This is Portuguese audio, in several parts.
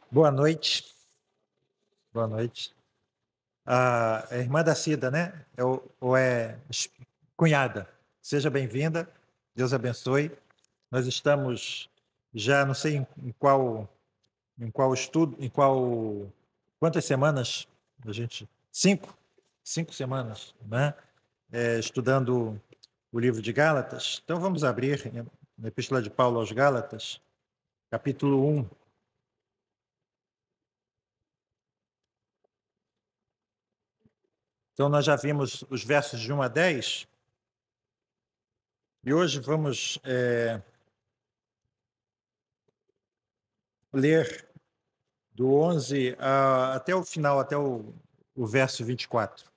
Boa noite. Boa noite. A irmã da Cida, né? Ou é cunhada. Seja bem-vinda. Deus abençoe. Nós estamos já não sei em qual estudo, quantas semanas a gente? Cinco semanas, né? Estudando o livro de Gálatas. Então vamos abrir na Epístola de Paulo aos Gálatas, capítulo 1. Então nós já vimos os versos de 1 a 10. E hoje vamos ler do 11 até o final, até o verso 24.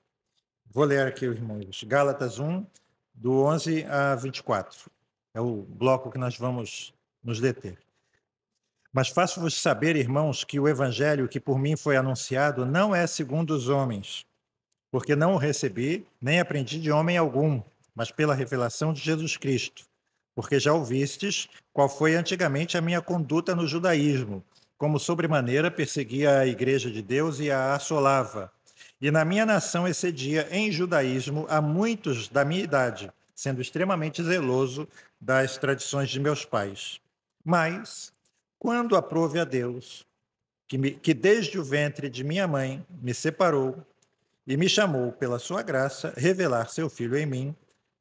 Vou ler aqui, irmãos. Gálatas 1, do 11 a 24. É o bloco que nós vamos nos deter. Mas faço-vos saber, irmãos, que o evangelho que por mim foi anunciado não é segundo os homens, porque não o recebi, nem aprendi de homem algum, mas pela revelação de Jesus Cristo. Porque já ouvistes qual foi antigamente a minha conduta no judaísmo, como sobremaneira perseguia a igreja de Deus e a assolava. E na minha nação excedia em judaísmo a muitos da minha idade, sendo extremamente zeloso das tradições de meus pais. Mas, quando aprove a Deus, que desde o ventre de minha mãe me separou e me chamou pela sua graça revelar seu filho em mim,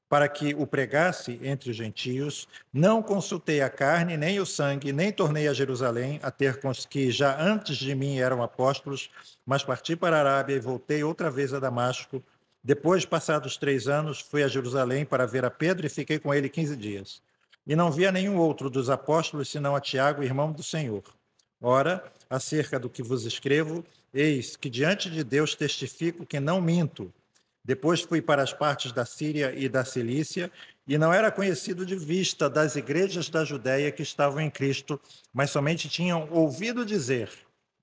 para que o pregasse entre os gentios, não consultei a carne nem o sangue, nem tornei a Jerusalém a ter com os que já antes de mim eram apóstolos, mas parti para a Arábia e voltei outra vez a Damasco. Depois, passados 3 anos, fui a Jerusalém para ver a Pedro e fiquei com ele 15 dias. E não via nenhum outro dos apóstolos, senão a Tiago, irmão do Senhor. Ora, acerca do que vos escrevo, eis que diante de Deus testifico que não minto. Depois fui para as partes da Síria e da Cilícia, e não era conhecido de vista das igrejas da Judéia que estavam em Cristo, mas somente tinham ouvido dizer: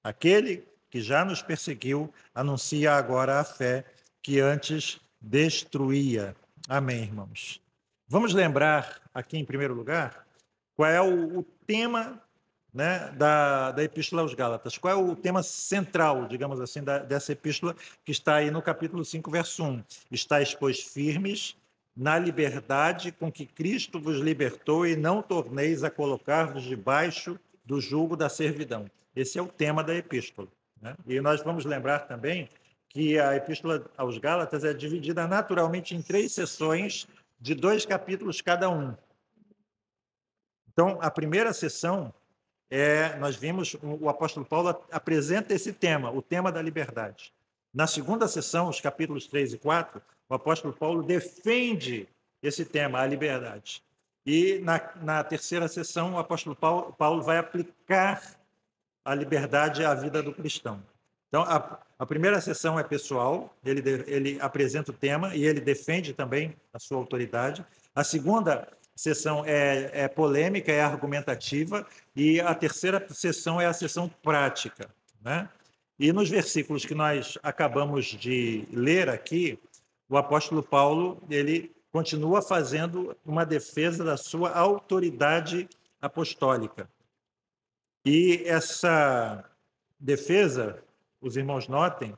aquele que já nos perseguiu anuncia agora a fé que antes destruía. Amém, irmãos. Vamos lembrar aqui, em primeiro lugar, qual é o tema, né, da Epístola aos Gálatas. Qual é o tema central, digamos assim, dessa epístola, que está aí no capítulo 5, verso 1? Estáis, pois, firmes na liberdade com que Cristo vos libertou e não torneis a colocar-vos debaixo do jugo da servidão. Esse é o tema da epístola, né? E nós vamos lembrar também que a Epístola aos Gálatas é dividida naturalmente em 3 sessões de 2 capítulos cada um. Então, a primeira sessão nós vimos, o apóstolo Paulo apresenta esse tema, o tema da liberdade. Na segunda sessão, os capítulos 3 e 4, o apóstolo Paulo defende esse tema, a liberdade. E na terceira sessão, o apóstolo Paulo vai aplicar a liberdade à vida do cristão. Então, a primeira sessão é pessoal, ele apresenta o tema e ele defende também a sua autoridade. A segunda sessão é polêmica, é argumentativa, e a terceira sessão é a sessão prática, né? E nos versículos que nós acabamos de ler aqui, o apóstolo Paulo, ele continua fazendo uma defesa da sua autoridade apostólica. E essa defesa, os irmãos notem,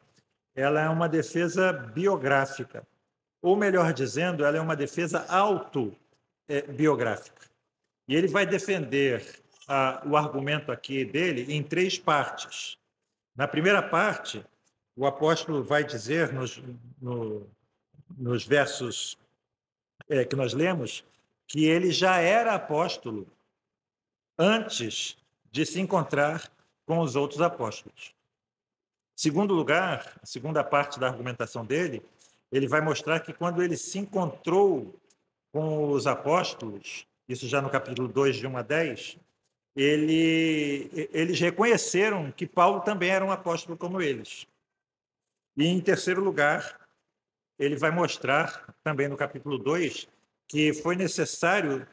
ela é uma defesa biográfica, ou melhor dizendo, ela é uma defesa autobiográfica. E ele vai defender o argumento aqui dele em 3 partes. Na primeira parte, o apóstolo vai dizer nos versos que nós lemos que ele já era apóstolo antes de se encontrar com os outros apóstolos. Segundo lugar, a segunda parte da argumentação dele, ele vai mostrar que quando ele se encontrou com os apóstolos, isso já no capítulo 2, de 1 a 10, eles reconheceram que Paulo também era um apóstolo como eles. E, em terceiro lugar, ele vai mostrar, também no capítulo 2, que foi necessário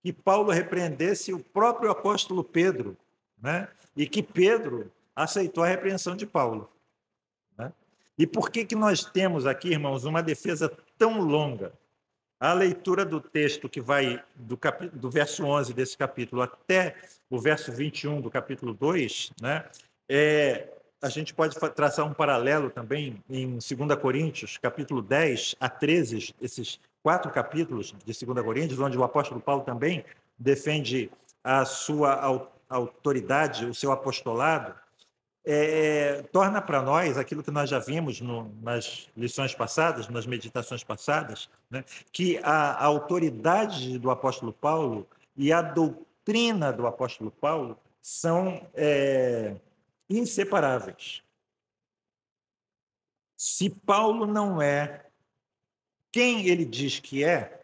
que Paulo repreendesse o próprio apóstolo Pedro, né? E que Pedro aceitou a repreensão de Paulo, né? E por que nós temos aqui, irmãos, uma defesa tão longa? A leitura do texto que vai do verso 11 desse capítulo até o verso 21 do capítulo 2, né? A gente pode traçar um paralelo também em 2 Coríntios, capítulo 10 a 13, esses 4 capítulos de 2 Coríntios, onde o apóstolo Paulo também defende a sua autoridade, o seu apostolado, torna para nós aquilo que nós já vimos nas lições passadas, nas meditações passadas, né, que a autoridade do apóstolo Paulo e a doutrina do apóstolo Paulo são inseparáveis. Se Paulo não é quem ele diz que é,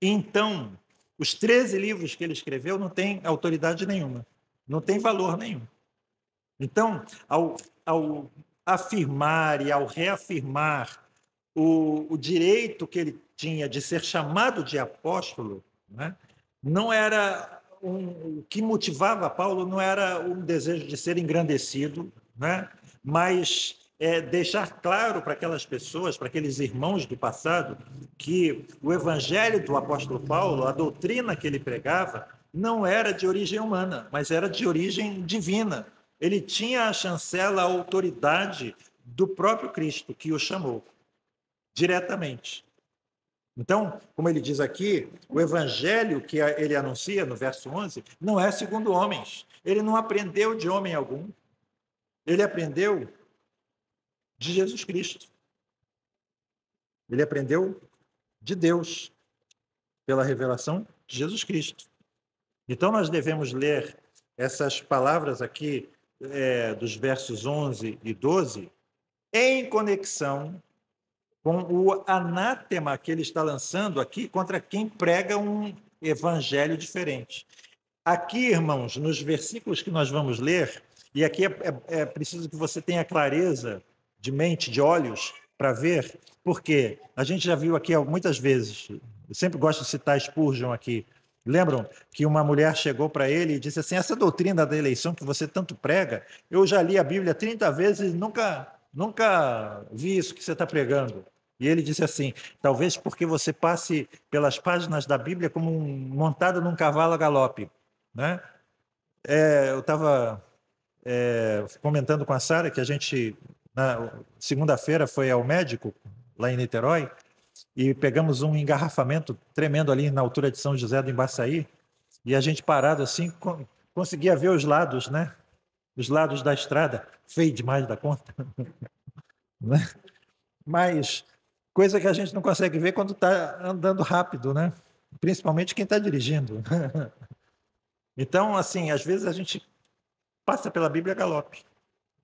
então os 13 livros que ele escreveu não têm autoridade nenhuma, não tem valor nenhum. Então, ao afirmar e ao reafirmar o direito que ele tinha de ser chamado de apóstolo, né, não era o que motivava Paulo não era um desejo de ser engrandecido, né, mas deixar claro para aquelas pessoas, para aqueles irmãos do passado, que o evangelho do apóstolo Paulo, a doutrina que ele pregava, não era de origem humana, mas era de origem divina. Ele tinha a chancela, a autoridade do próprio Cristo, que o chamou diretamente. Então, como ele diz aqui, o evangelho que ele anuncia no verso 11 não é segundo homens. Ele não aprendeu de homem algum. Ele aprendeu de Jesus Cristo. Ele aprendeu de Deus pela revelação de Jesus Cristo. Então, nós devemos ler essas palavras aqui dos versos 11 e 12 em conexão com o anátema que ele está lançando aqui contra quem prega um evangelho diferente. Aqui, irmãos, nos versículos que nós vamos ler, e aqui é preciso que você tenha clareza de mente, de olhos, para ver, porque a gente já viu aqui muitas vezes, eu sempre gosto de citar Spurgeon aqui, lembram que uma mulher chegou para ele e disse assim, essa doutrina da eleição que você tanto prega, eu já li a Bíblia 30 vezes e nunca vi isso que você está pregando. E ele disse assim, talvez porque você passe pelas páginas da Bíblia como montado num cavalo a galope. Né? Eu estava comentando com a Sara que a gente, na segunda-feira, foi ao médico, lá em Niterói, e pegamos um engarrafamento tremendo ali na altura de São José do Embaçaí, e a gente parado assim, conseguia ver os lados, né? Os lados da estrada, feio demais da conta. Né? Mas coisa que a gente não consegue ver quando está andando rápido, né? Principalmente quem está dirigindo. Então, assim, às vezes a gente passa pela Bíblia a galope.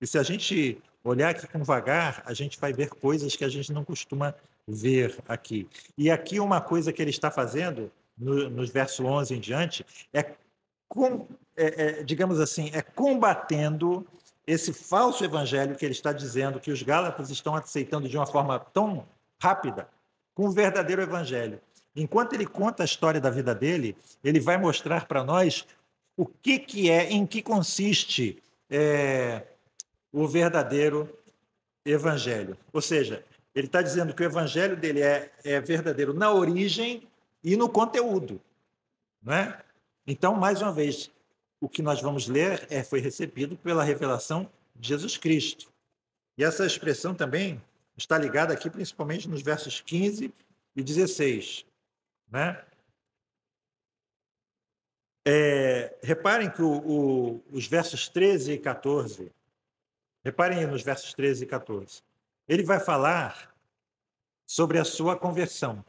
E se a gente olhar aqui com vagar, a gente vai ver coisas que a gente não costuma ver aqui. E aqui uma coisa que ele está fazendo, nos versos 11 em diante, digamos assim, combatendo esse falso evangelho que ele está dizendo que os Gálatas estão aceitando de uma forma tão rápida, com o verdadeiro evangelho. Enquanto ele conta a história da vida dele, ele vai mostrar para nós o que em que consiste o verdadeiro evangelho. Ou seja, ele está dizendo que o evangelho dele é verdadeiro na origem e no conteúdo. Não é? Então, mais uma vez, o que nós vamos ler foi recebido pela revelação de Jesus Cristo. E essa expressão também está ligada aqui, principalmente nos versos 15 e 16. Né? Reparem que os versos 13 e 14, reparem nos versos 13 e 14, ele vai falar sobre a sua conversão.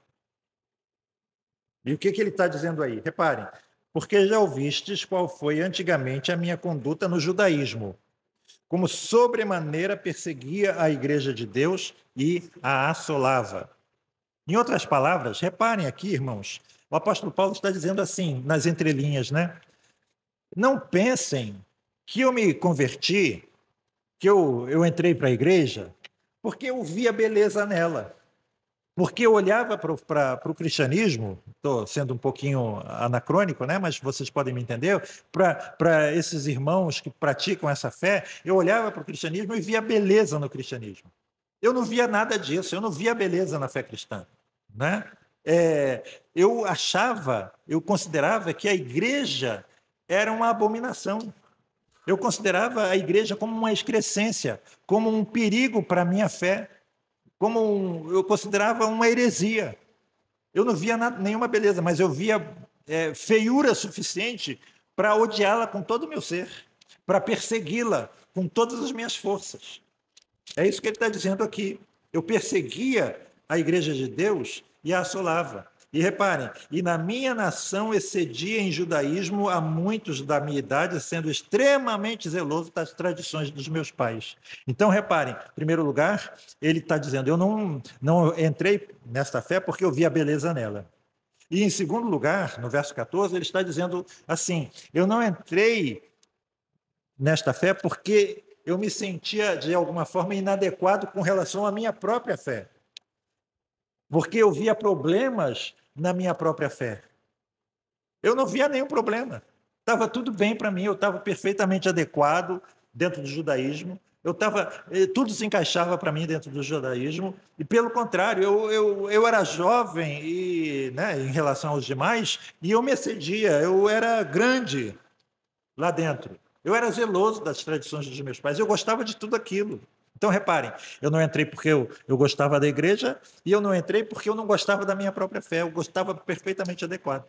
E o que ele está dizendo aí? Reparem, porque já ouvistes qual foi antigamente a minha conduta no judaísmo, como sobremaneira perseguia a igreja de Deus e a assolava. Em outras palavras, reparem aqui, irmãos, o apóstolo Paulo está dizendo assim, nas entrelinhas, né? Não pensem que eu me converti, que eu entrei para a igreja, porque eu via beleza nela. Porque eu olhava para o cristianismo, estou sendo um pouquinho anacrônico, né? Mas vocês podem me entender, para esses irmãos que praticam essa fé, eu olhava para o cristianismo e via beleza no cristianismo. Eu não via nada disso, eu não via beleza na fé cristã. Né? Eu considerava que a igreja era uma abominação. Eu considerava a igreja como uma excrescência, como um perigo para a minha fé, eu considerava uma heresia. Eu não via nenhuma beleza, mas eu via feiura suficiente para odiá-la com todo o meu ser, para persegui-la com todas as minhas forças. É isso que ele está dizendo aqui. Eu perseguia a igreja de Deus e a assolava. E reparem, e na minha nação excedia em judaísmo a muitos da minha idade, sendo extremamente zeloso das tradições dos meus pais. Então, reparem, em primeiro lugar, ele está dizendo, eu não entrei nesta fé porque eu vi a beleza nela. E em segundo lugar, no verso 14, ele está dizendo assim, eu não entrei nesta fé porque eu me sentia, de alguma forma, inadequado com relação à minha própria fé. Porque eu via problemas na minha própria fé. Eu não via nenhum problema. Estava tudo bem para mim, eu estava perfeitamente adequado dentro do judaísmo, tudo se encaixava para mim dentro do judaísmo, e pelo contrário, eu era jovem e, né, em relação aos demais, e eu me excedia, eu era grande lá dentro. Eu era zeloso das tradições dos meus pais, eu gostava de tudo aquilo. Então, reparem, eu não entrei porque eu gostava da igreja e eu não entrei porque eu não gostava da minha própria fé, eu gostava perfeitamente adequado.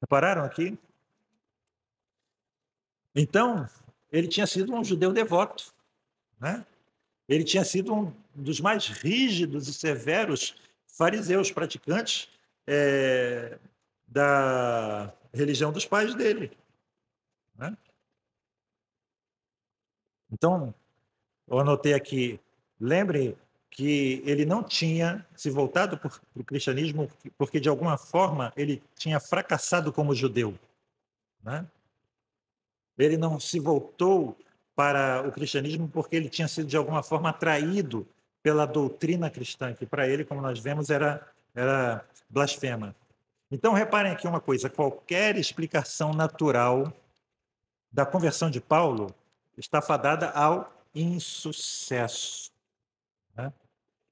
Repararam aqui? Então, ele tinha sido um judeu devoto, né? Ele tinha sido um dos mais rígidos e severos fariseus praticantes da religião dos pais dele, né? Então, eu anotei aqui, lembre que ele não tinha se voltado para o cristianismo porque, de alguma forma, ele tinha fracassado como judeu, né? Ele não se voltou para o cristianismo porque ele tinha sido, de alguma forma, atraído pela doutrina cristã, que para ele, como nós vemos, era blasfema. Então, reparem aqui uma coisa, qualquer explicação natural da conversão de Paulo está fadada ao insucesso, né?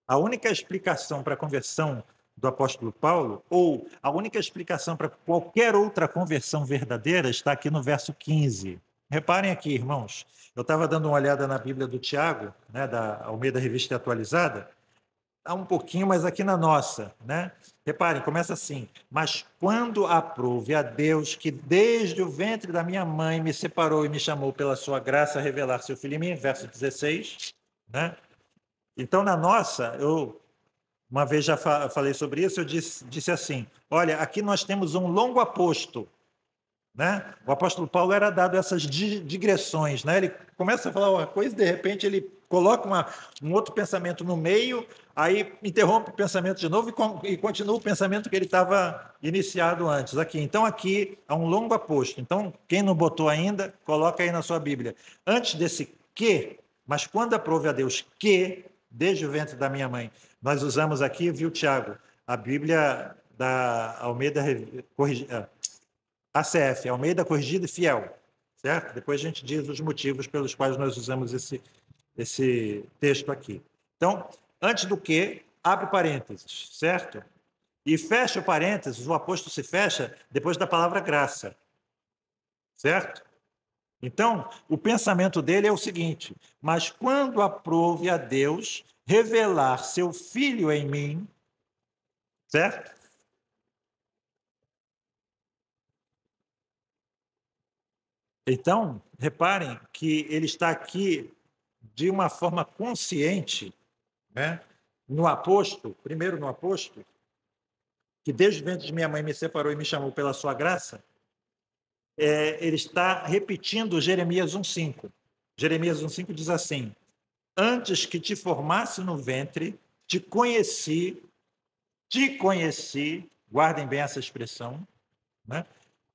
A única explicação para a conversão do apóstolo Paulo, ou a única explicação para qualquer outra conversão verdadeira, está aqui no verso 15. Reparem aqui, irmãos, eu estava dando uma olhada na Bíblia do Tiago, né, da Almeida Revista Atualizada, há um pouquinho, mas aqui na nossa, né? Reparem, começa assim, mas quando aprouve a Deus, que desde o ventre da minha mãe me separou e me chamou pela sua graça a revelar seu filho em mim, verso 16, né? Então, na nossa, eu uma vez já falei sobre isso, eu disse assim, olha, aqui nós temos um longo aposto, né? O apóstolo Paulo era dado essas digressões, né? Ele começa a falar uma coisa, de repente ele coloca um outro pensamento no meio, aí interrompe o pensamento de novo e continua o pensamento que ele estava iniciado antes aqui. Então aqui há um longo aposto. Então quem não botou ainda, coloca aí na sua Bíblia. Antes desse que, mas quando aprove a Deus que, desde o ventre da minha mãe, nós usamos aqui, viu, Tiago, a Bíblia da Almeida ACF, Almeida Corrigida e Fiel, certo? Depois a gente diz os motivos pelos quais nós usamos esse texto aqui. Então, antes do que, abre parênteses, certo? E fecha o parênteses, o aposto se fecha depois da palavra graça, certo? Então, o pensamento dele é o seguinte, mas quando aprove a Deus revelar seu Filho em mim, certo? Então, reparem que ele está aqui de uma forma consciente, né? No aposto, primeiro no aposto, que desde o ventre de minha mãe me separou e me chamou pela sua graça, ele está repetindo Jeremias 1,5. Jeremias 1,5 diz assim, antes que te formasse no ventre, te conheci, guardem bem essa expressão, né?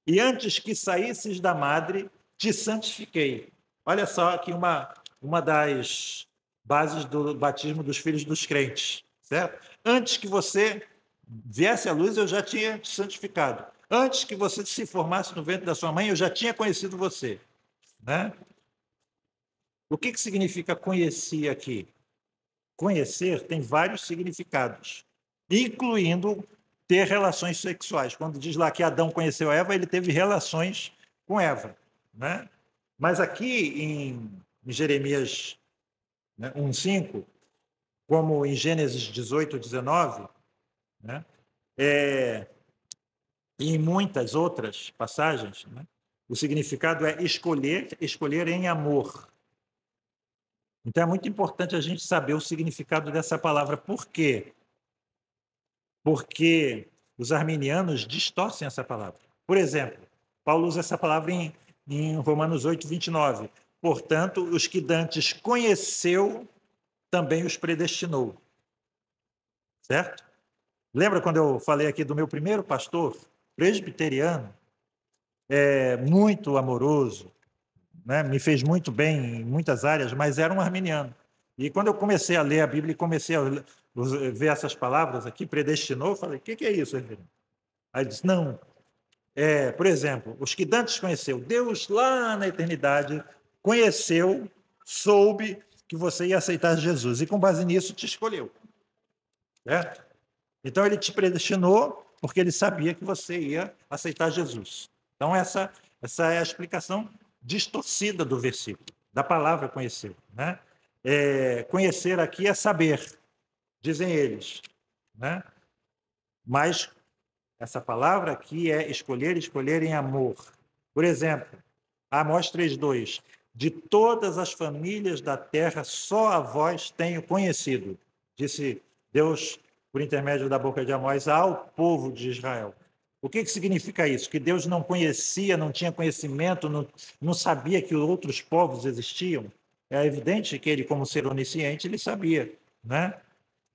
E antes que saísses da madre, te santifiquei. Olha só aqui uma das bases do batismo dos filhos dos crentes, certo? Antes que você viesse à luz, eu já tinha te santificado. Antes que você se formasse no ventre da sua mãe, eu já tinha conhecido você, né? O que significa conhecer aqui? Conhecer tem vários significados, incluindo ter relações sexuais. Quando diz lá que Adão conheceu Eva, ele teve relações com Eva, né? Mas aqui em Jeremias, né, 1:5, como em Gênesis 18:19, né, e em muitas outras passagens, né, o significado é escolher, escolher em amor. Então é muito importante a gente saber o significado dessa palavra. Por quê? Porque os arminianos distorcem essa palavra. Por exemplo, Paulo usa essa palavra em Romanos 8:29. Portanto, os que dantes conheceu, também os predestinou. Certo? Lembra quando eu falei aqui do meu primeiro pastor, presbiteriano, muito amoroso, né? Me fez muito bem em muitas áreas, mas era um arminiano. E quando eu comecei a ler a Bíblia e comecei a ver essas palavras aqui, predestinou, eu falei, o que é isso, reverendo? Aí ele disse, não, por exemplo, os que dantes conheceu, Deus lá na eternidade conheceu, soube que você ia aceitar Jesus, e com base nisso te escolheu. Certo? Então ele te predestinou porque ele sabia que você ia aceitar Jesus. Então essa é a explicação distorcida do versículo, da palavra conhecer, né? Conhecer aqui é saber, dizem eles, né? Mas essa palavra aqui é escolher, escolher em amor. Por exemplo, Amós 3:2, de todas as famílias da terra, só a vós tenho conhecido, disse Deus por intermédio da boca de Amós ao povo de Israel. O que significa isso? Que Deus não conhecia, não tinha conhecimento, não sabia que outros povos existiam? É evidente que ele, como ser onisciente, ele sabia, né?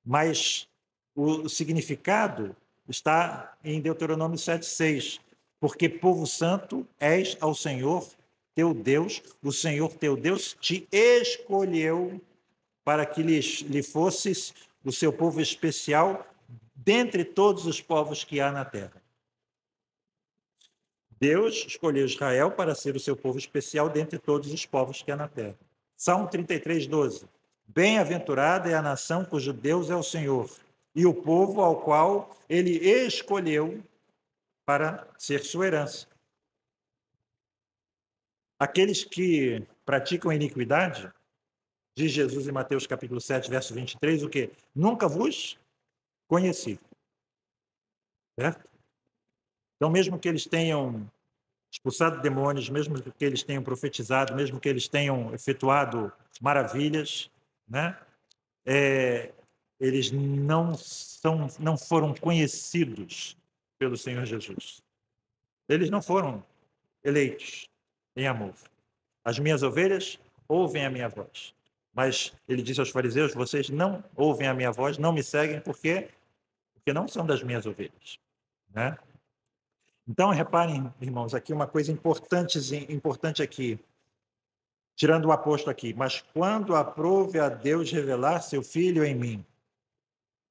Mas o significado está em Deuteronômio 7:6, porque povo santo és ao Senhor teu Deus, o Senhor teu Deus te escolheu para que lhe fosses o seu povo especial dentre todos os povos que há na terra. Deus escolheu Israel para ser o seu povo especial dentre todos os povos que há na terra. Salmo 33:12. Bem-aventurada é a nação cujo Deus é o Senhor, e o povo ao qual ele escolheu para ser sua herança. Aqueles que praticam iniquidade, diz Jesus em Mateus capítulo 7, verso 23, o quê? Nunca vos conheci. Certo? Então, mesmo que eles tenham expulsado demônios, mesmo que eles tenham profetizado, mesmo que eles tenham efetuado maravilhas, né? Eles não foram conhecidos pelo Senhor Jesus. Eles não foram eleitos em amor. As minhas ovelhas ouvem a minha voz. Mas ele disse aos fariseus, vocês não ouvem a minha voz, não me seguem, porque não são das minhas ovelhas. Né? Então, reparem, irmãos, aqui uma coisa importante aqui, tirando o aposto aqui, mas quando aprouve a Deus revelar seu Filho em mim.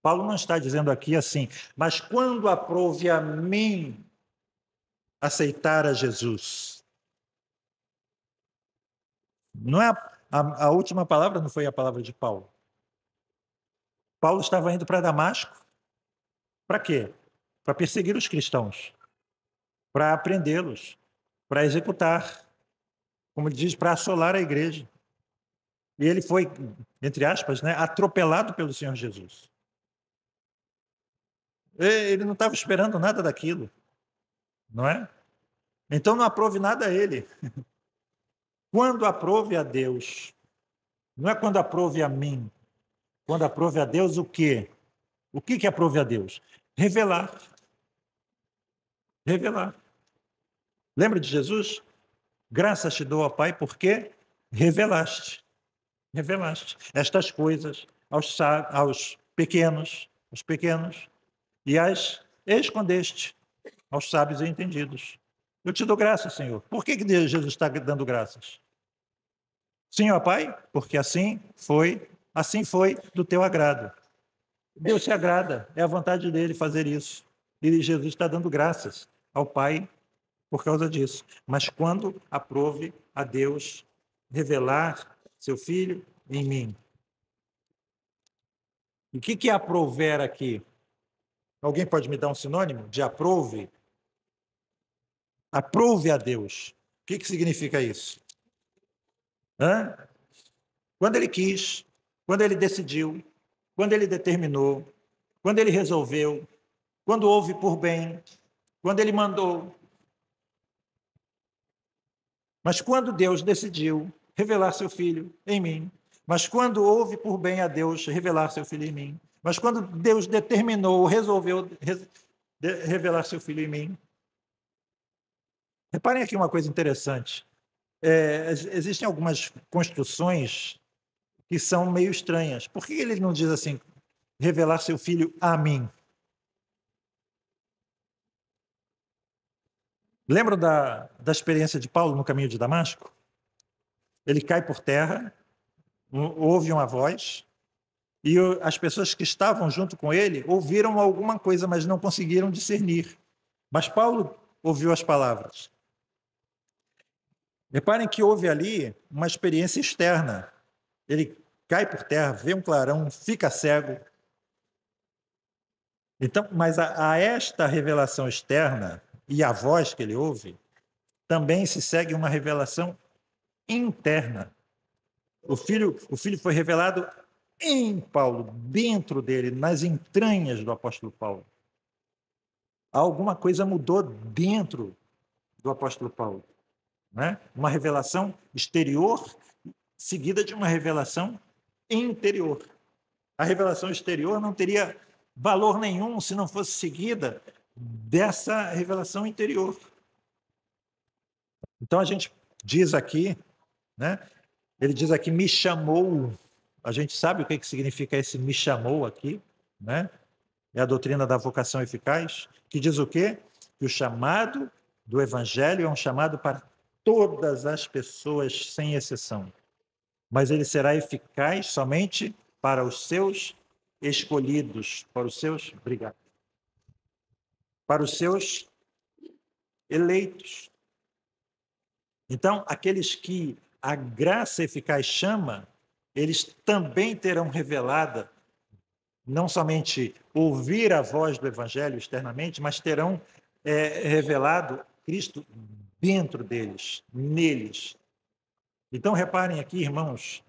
Paulo não está dizendo aqui assim, mas quando aprouve a mim aceitar a Jesus. Não é a última palavra, não foi a palavra de Paulo. Paulo estava indo para Damasco. Para quê? Para perseguir os cristãos, para prendê-los, para executar, como ele diz, para assolar a igreja. E ele foi, entre aspas, né, atropelado pelo Senhor Jesus. Ele não estava esperando nada daquilo, não é? Então não aprove nada a ele. Quando aprove a Deus, não é quando aprove a mim. Quando aprove a Deus, o quê? O que aprove a Deus? Revelar. Revelar. Lembra de Jesus? Graças te dou, ó Pai, porque revelaste. Revelaste estas coisas aos pequenos, e as escondeste aos sábios e entendidos. Eu te dou graças, Senhor. Por que Jesus está dando graças? Sim, ó Pai, porque assim foi do teu agrado. Deus se agrada, é a vontade dele fazer isso. E Jesus está dando graças ao Pai por causa disso. Mas quando aprove a Deus revelar seu Filho em mim. E o que é aprover aqui? Alguém pode me dar um sinônimo de aprove? Aprove a Deus. O que significa isso? Hã? Quando ele quis, quando ele decidiu, quando ele determinou, quando ele resolveu, quando houve por bem, quando ele mandou. Mas quando Deus decidiu revelar seu Filho em mim, mas quando houve por bem a Deus revelar seu Filho em mim, mas quando Deus determinou, resolveu revelar seu Filho em mim. Reparem aqui uma coisa interessante. Existem algumas construções que são meio estranhas. Por que ele não diz assim, revelar seu Filho a mim? Lembram da experiência de Paulo no caminho de Damasco? Ele cai por terra, ouve uma voz, e as pessoas que estavam junto com ele ouviram alguma coisa, mas não conseguiram discernir. Mas Paulo ouviu as palavras. Reparem que houve ali uma experiência externa. Ele cai por terra, vê um clarão, fica cego. Então, mas a esta revelação externa e a voz que ele ouve, também se segue uma revelação interna. O filho foi revelado em Paulo, dentro dele, nas entranhas do apóstolo Paulo. Alguma coisa mudou dentro do apóstolo Paulo, né? Uma revelação exterior seguida de uma revelação interior. A revelação exterior não teria valor nenhum se não fosse seguida dessa revelação interior. Então a gente diz aqui, né? Ele diz aqui, me chamou. A gente sabe o que significa esse me chamou aqui, né? É a doutrina da vocação eficaz, que diz o quê? Que o chamado do evangelho é um chamado para todas as pessoas, sem exceção. Mas ele será eficaz somente para os seus escolhidos, para os seus, obrigado, para os seus eleitos. Então, aqueles que a graça eficaz chama, eles também terão revelada, não somente ouvir a voz do evangelho externamente, mas terão revelado Cristo dentro deles, neles. Então, reparem aqui, irmãos,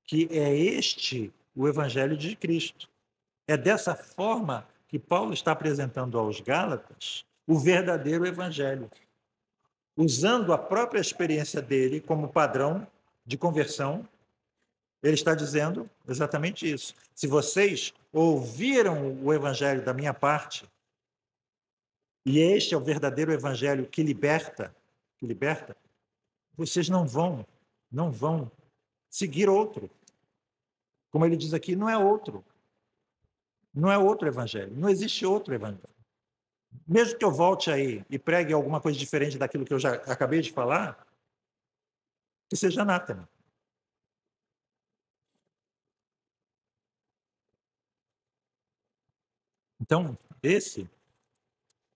que é este o evangelho de Cristo. É dessa forma que Paulo está apresentando aos Gálatas o verdadeiro evangelho, usando a própria experiência dele como padrão de conversão. Ele está dizendo exatamente isso. Se vocês ouviram o evangelho da minha parte, e este é o verdadeiro evangelho que liberta, vocês não vão seguir outro. Como ele diz aqui, não é outro evangelho, não existe outro evangelho. Mesmo que eu volte aí e pregue alguma coisa diferente daquilo que eu já acabei de falar, que seja anátema. Então, esse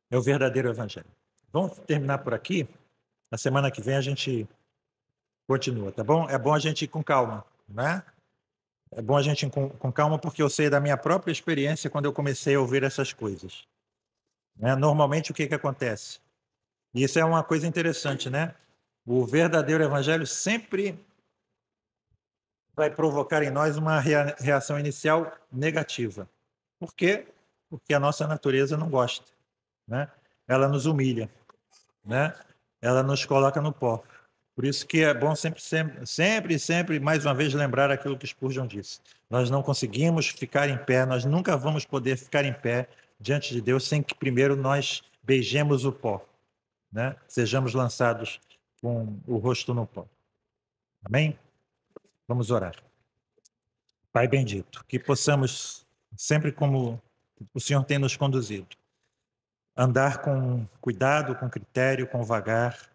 é o verdadeiro evangelho. Vamos terminar por aqui. Na semana que vem a gente continua, tá bom? É bom a gente ir com calma, né? É bom a gente ir com calma, porque eu sei da minha própria experiência quando eu comecei a ouvir essas coisas. Né? Normalmente, o que acontece? E isso é uma coisa interessante, né? O verdadeiro evangelho sempre vai provocar em nós uma reação inicial negativa. Por quê? Porque a nossa natureza não gosta, né? Ela nos humilha, né? Ela nos coloca no pó. Por isso que é bom sempre, mais uma vez, lembrar aquilo que Spurgeon disse. Nós não conseguimos ficar em pé, nós nunca vamos poder ficar em pé diante de Deus sem que primeiro nós beijemos o pó, né? Sejamos lançados com o rosto no pó. Amém? Vamos orar. Pai bendito, que possamos, sempre como o Senhor tem nos conduzido, andar com cuidado, com critério, com vagar,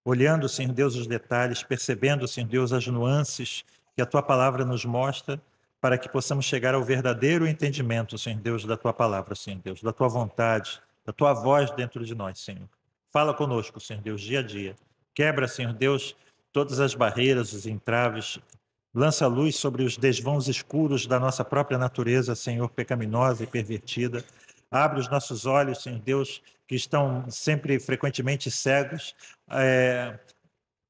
olhando, Senhor Deus, os detalhes, percebendo, Senhor Deus, as nuances que a Tua palavra nos mostra, para que possamos chegar ao verdadeiro entendimento, Senhor Deus, da Tua palavra, Senhor Deus, da Tua vontade, da Tua voz dentro de nós, Senhor. Fala conosco, Senhor Deus, dia a dia. Quebra, Senhor Deus, todas as barreiras, os entraves, lança luz sobre os desvãos escuros da nossa própria natureza, Senhor, pecaminosa e pervertida. Abre os nossos olhos, Senhor Deus, que estão sempre frequentemente cegos,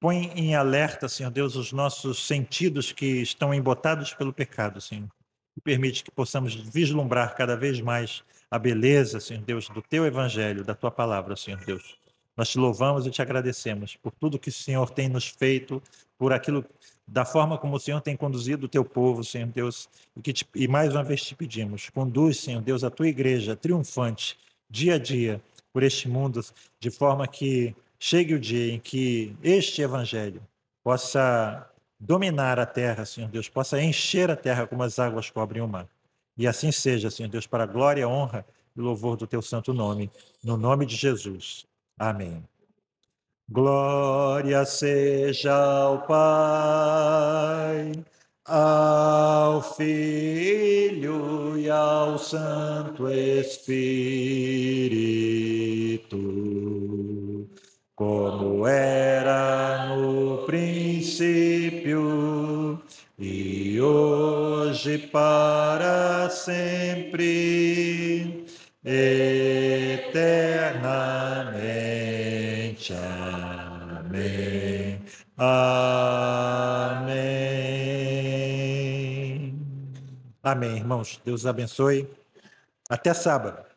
Põe em alerta, Senhor Deus, os nossos sentidos que estão embotados pelo pecado, Senhor. E permite que possamos vislumbrar cada vez mais a beleza, Senhor Deus, do Teu Evangelho, da Tua Palavra, Senhor Deus. Nós te louvamos e te agradecemos por tudo que o Senhor tem nos feito, por aquilo, da forma como o Senhor tem conduzido o Teu povo, Senhor Deus, e mais uma vez te pedimos, conduz, Senhor Deus, a Tua igreja triunfante, dia a dia, por este mundo, de forma que chegue o dia em que este Evangelho possa dominar a terra, Senhor Deus, possa encher a terra como as águas cobrem o mar. E assim seja, Senhor Deus, para a glória, honra e louvor do Teu santo nome, no nome de Jesus. Amém. Glória seja ao Pai, ao Filho e ao Santo Espírito, como era no princípio e hoje para sempre, eternamente. Amém. Amém. Amém, irmãos. Deus abençoe. Até sábado.